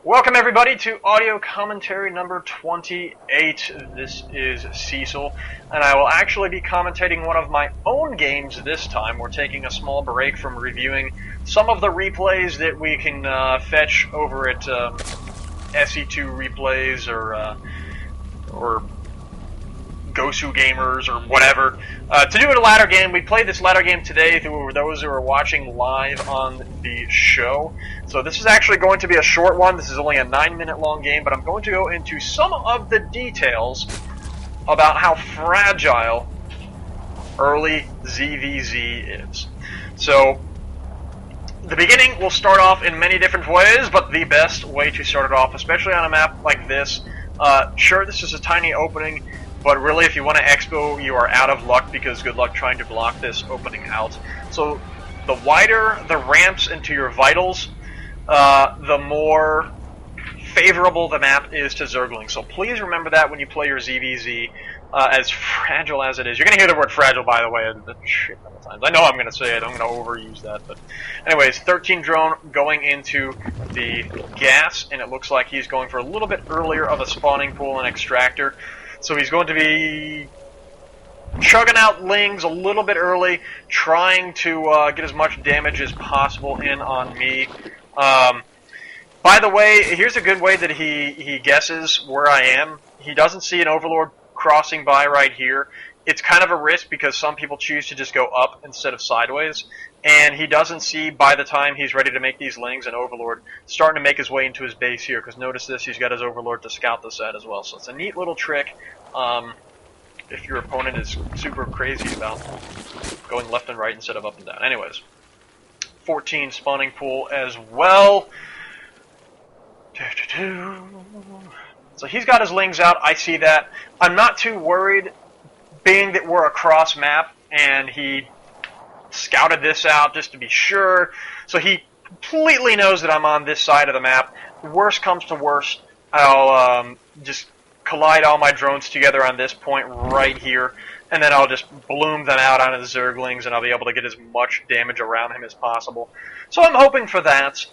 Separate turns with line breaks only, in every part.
Welcome everybody to audio commentary number 28. This is Cecil, and I will actually be commentating one of my own games this time. We're taking a small break from reviewing some of the replays that we can fetch over at SE2 Replays or Gosu Gamers or whatever. To do a ladder game, we played this ladder game today for those who are watching live on the show. So this is actually going to be a short one. This is only a 9-minute long game, but I'm going to go into some of the details about how fragile early ZVZ is. So the beginning will start off in many different ways, but the best way to start it off, especially on a map like this, sure, this is a tiny opening, but really, if you want to expo, you are out of luck because good luck trying to block this opening out. So the wider the ramps into your vitals, the more favorable the map is to Zergling. So please remember that when you play your ZVZ, as fragile as it is. You're going to hear the word fragile, by the way, a shit ton of times. I know I'm going to say it. I'm going to overuse that. But anyways, 13 drone going into the gas, and it looks like he's going for a little bit earlier of a spawning pool and extractor. So he's going to be chugging out lings a little bit early, trying to get as much damage as possible in on me. By the way, here's a good way that he guesses where I am. He doesn't see an Overlord crossing by right here. It's kind of a risk because some people choose to just go up instead of sideways. And he doesn't see, by the time he's ready to make these lings, an Overlord starting to make his way into his base here. Because notice this, he's got his Overlord to scout this at as well. So it's a neat little trick if your opponent is super crazy about going left and right instead of up and down. Anyways, 14 spawning pool as well. So he's got his lings out. I see that. I'm not too worried, being that we're across map, and he scouted this out just to be sure. So he completely knows that I'm on this side of the map. Worst comes to worst, I'll just collide all my drones together on this point right here, and then I'll just bloom them out onto the Zerglings, and I'll be able to get as much damage around him as possible. So I'm hoping for that.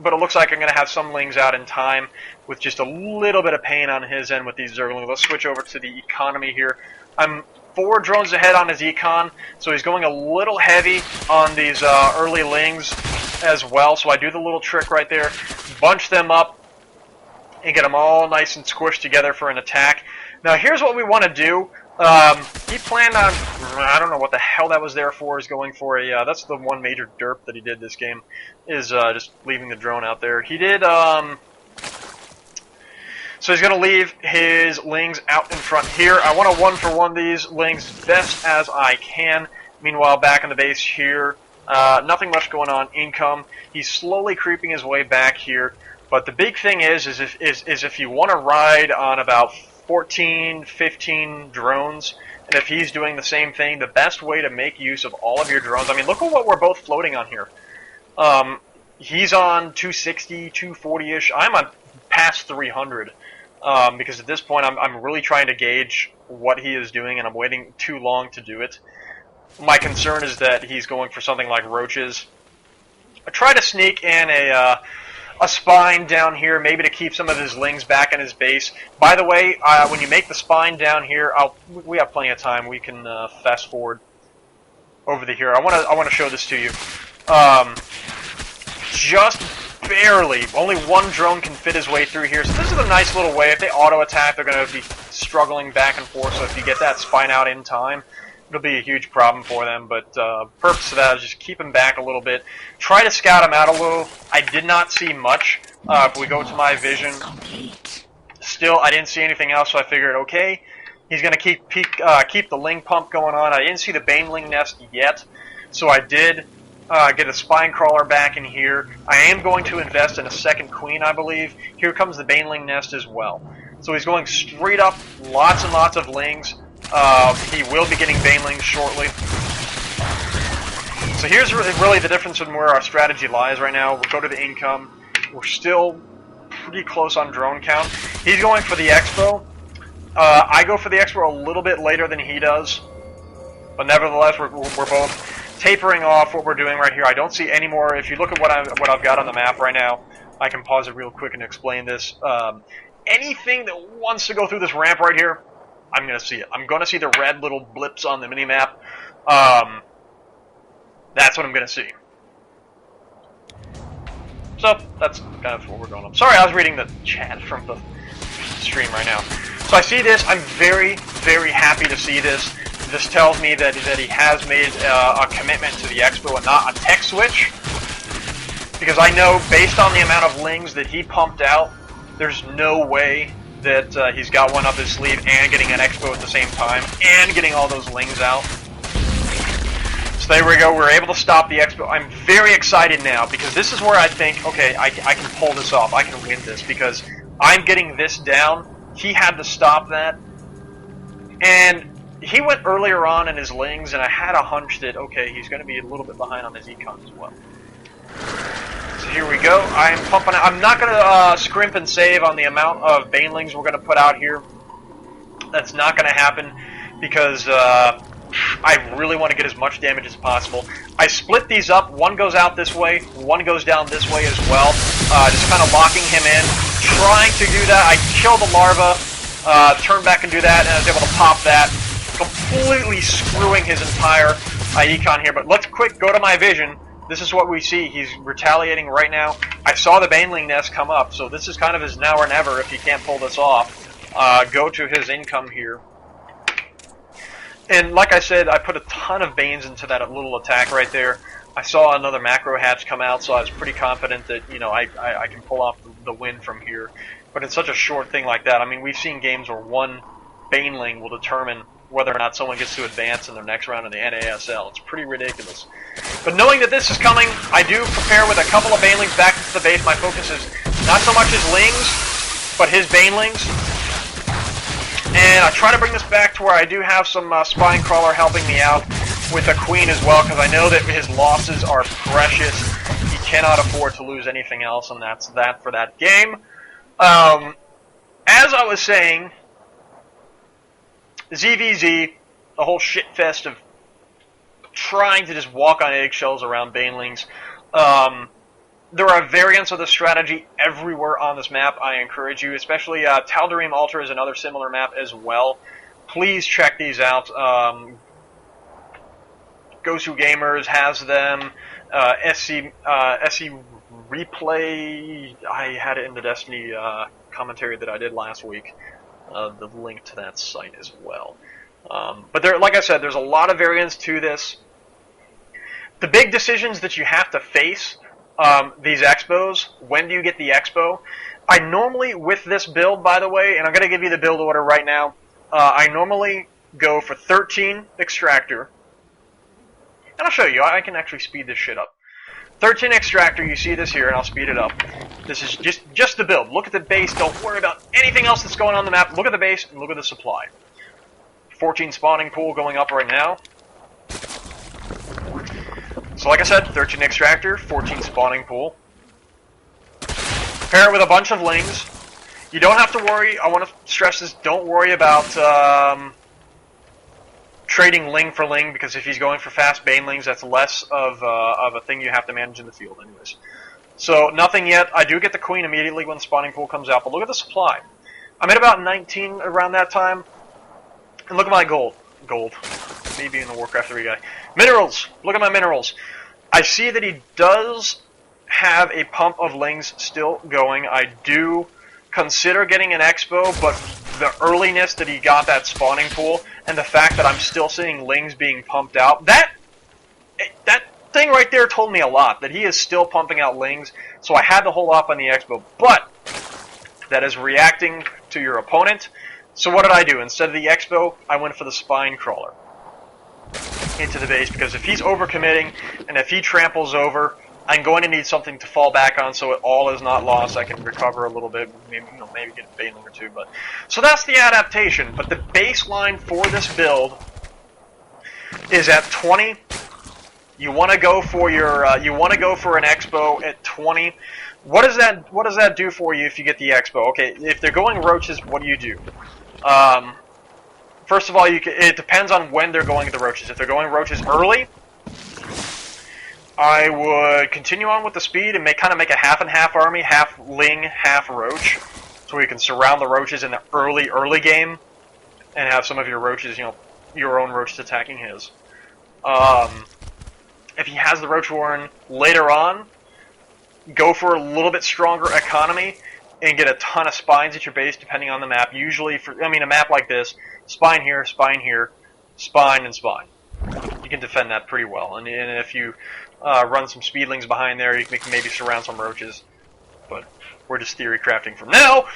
But it looks like I'm going to have some lings out in time with just a little bit of pain on his end with these Zerglings. Let's switch over to the economy here. I'm 4 drones ahead on his econ, so he's going a little heavy on these early lings as well. So I do the little trick right there, bunch them up, and get them all nice and squished together for an attack. Now here's what we want to do. He planned on, I don't know what the hell that was there for, is going for a, that's the one major derp that he did this game, is just leaving the drone out there. He did, so he's going to leave his lings out in front here. I want to one-for-one these lings best as I can. Meanwhile, back in the base here, nothing much going on. Income. He's slowly creeping his way back here. But the big thing is if you want to ride on about 14, 15 drones, and if he's doing the same thing, the best way to make use of all of your drones, I mean, look at what we're both floating on here. He's on 260, 240-ish. I'm on past 300, because at this point I'm really trying to gauge what he is doing, and I'm waiting too long to do it. My concern is that he's going for something like roaches. I try to sneak in a spine down here, maybe to keep some of his lings back in his base. By the way, when you make the spine down here, we have plenty of time. We can fast forward over to here. I want to show this to you. Just barely, only one drone can fit his way through here. So this is a nice little way. If they auto attack, they're going to be struggling back and forth. So if you get that spine out in time, it'll be a huge problem for them, but purpose of that is just keep him back a little bit. Try to scout him out a little. I did not see much. If we go to my vision, still I didn't see anything else, so I figured, okay, he's going to keep the ling pump going on. I didn't see the baneling nest yet, so I did get a spine crawler back in here. I am going to invest in a second queen, I believe. Here comes the baneling nest as well. So he's going straight up, lots and lots of lings. He will be getting banelings shortly. So here's really the difference in where our strategy lies right now. We'll go to the income. We're still pretty close on drone count. He's going for the expo. I go for the expo a little bit later than he does. But nevertheless, we're both tapering off what we're doing right here. I don't see any more. If you look at what I've got on the map right now, I can pause it real quick and explain this. Anything that wants to go through this ramp right here, I'm going to see it. I'm going to see the red little blips on the minimap. That's what I'm going to see. So, that's kind of what we're going on. Sorry, I was reading the chat from the stream right now. So I see this. I'm very, very happy to see this. This tells me that he has made a commitment to the expo and not a tech switch. Because I know, based on the amount of lings that he pumped out, there's no way that he's got one up his sleeve and getting an expo at the same time and getting all those lings out. So there we go. We're able to stop the expo. I'm very excited now because this is where I think, okay, I can pull this off. I can win this because I'm getting this down. He had to stop that. And he went earlier on in his lings, and I had a hunch that, okay, he's going to be a little bit behind on his econ as well. So here we go. I'm pumping out. I'm not going to scrimp and save on the amount of banelings we're going to put out here. That's not going to happen because I really want to get as much damage as possible. I split these up. One goes out this way. One goes down this way as well. Just kind of locking him in. Trying to do that. I kill the larva. Turn back and do that, and I was able to pop that. Completely screwing his entire econ here. But let's quick go to my vision. This is what we see. He's retaliating right now. I saw the baneling nest come up, so this is kind of his now or never if he can't pull this off. Go to his income here. And like I said, I put a ton of banes into that little attack right there. I saw another macro hatch come out, so I was pretty confident that, you know, I can pull off the win from here. But it's such a short thing like that. I mean, we've seen games where one baneling will determine whether or not someone gets to advance in their next round in the NASL. It's pretty ridiculous. But knowing that this is coming, I do prepare with a couple of banelings back into the base. My focus is not so much his lings, but his banelings. And I try to bring this back to where I do have some spine crawler helping me out with the queen as well, because I know that his losses are precious. He cannot afford to lose anything else, and that's that for that game. As I was saying, ZVZ, the whole shitfest of trying to just walk on eggshells around banelings. There are variants of the strategy everywhere on this map. I encourage you, especially Tal'Darim Altar is another similar map as well. Please check these out. Gosu Gamers has them. SC Replay, I had it in the Destiny commentary that I did last week. The link to that site as well. But there, like I said, there's a lot of variants to this. The big decisions that you have to face these expos. When do you get the expo? I normally, with this build, by the way, and I'm going to give you the build order right now, I normally go for 13 Extractor. And I'll show you. I can actually speed this shit up. 13 Extractor, you see this here, and I'll speed it up. This is just the build. Look at the base. Don't worry about anything else that's going on the map. Look at the base, and look at the supply. 14 spawning pool going up right now. So like I said, 13 Extractor, 14 spawning pool. Pair it with a bunch of lings. You don't have to worry. I want to stress this. Don't worry about trading ling for ling, because if he's going for fast banelings, that's less of a thing you have to manage in the field anyways. So nothing yet. I do get the queen immediately when the spawning pool comes out, but look at the supply. I'm at about 19 around that time. And look at my gold. Gold. Maybe in the Warcraft 3 guy. Minerals! Look at my minerals. I see that he does have a pump of lings still going. I do consider getting an expo, but the earliness that he got that spawning pool, and the fact that I'm still seeing lings being pumped out, that thing right there told me a lot, that he is still pumping out lings, so I had to hold off on the expo. But that is reacting to your opponent. So what did I do? Instead of the expo, I went for the spine crawler into the base, because if he's overcommitting, and if he tramples over, I'm going to need something to fall back on so it all is not lost. I can recover a little bit, maybe get a baneling or two. But so that's the adaptation. But the baseline for this build is at 20. You want to go for your an expo at 20. What does that do for you if you get the expo? Okay, if they're going roaches, what do? First of all, it depends on when they're going the roaches. If they're going roaches early, I would continue on with the speed and kind of make a half and half army, half Ling, half Roach, so you can surround the Roaches in the early game, and have some of your Roaches, your own Roaches attacking his. If he has the Roach Warren later on, go for a little bit stronger economy and get a ton of spines at your base, depending on the map. Usually, a map like this, spine here, spine and spine. You can defend that pretty well. And if you run some speedlings behind there, you can maybe surround some Roaches. But we're just theory crafting from now.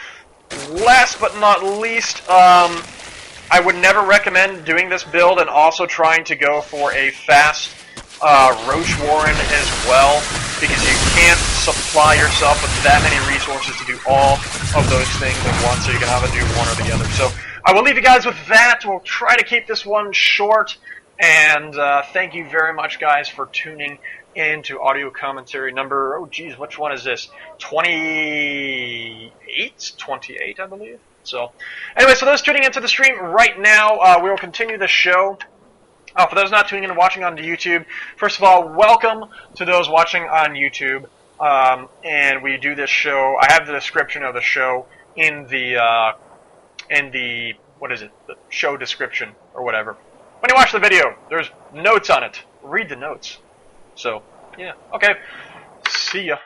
Last but not least, I would never recommend doing this build and also trying to go for a fast Roach Warren as well, because you can't supply yourself with that many resources to do all of those things at once, so you can either do one or the other. So I will leave you guys with that. We'll try to keep this one short, and thank you very much, guys, for tuning into audio commentary number, which one is this? 28? 28, I believe. So, anyway, so those tuning into the stream right now, we will continue the show. For those not tuning in and watching on YouTube, first of all, welcome to those watching on YouTube. And we do this show. I have the description of the show in the the show description or whatever. When you watch the video, there's notes on it. Read the notes. So, yeah, okay. See ya.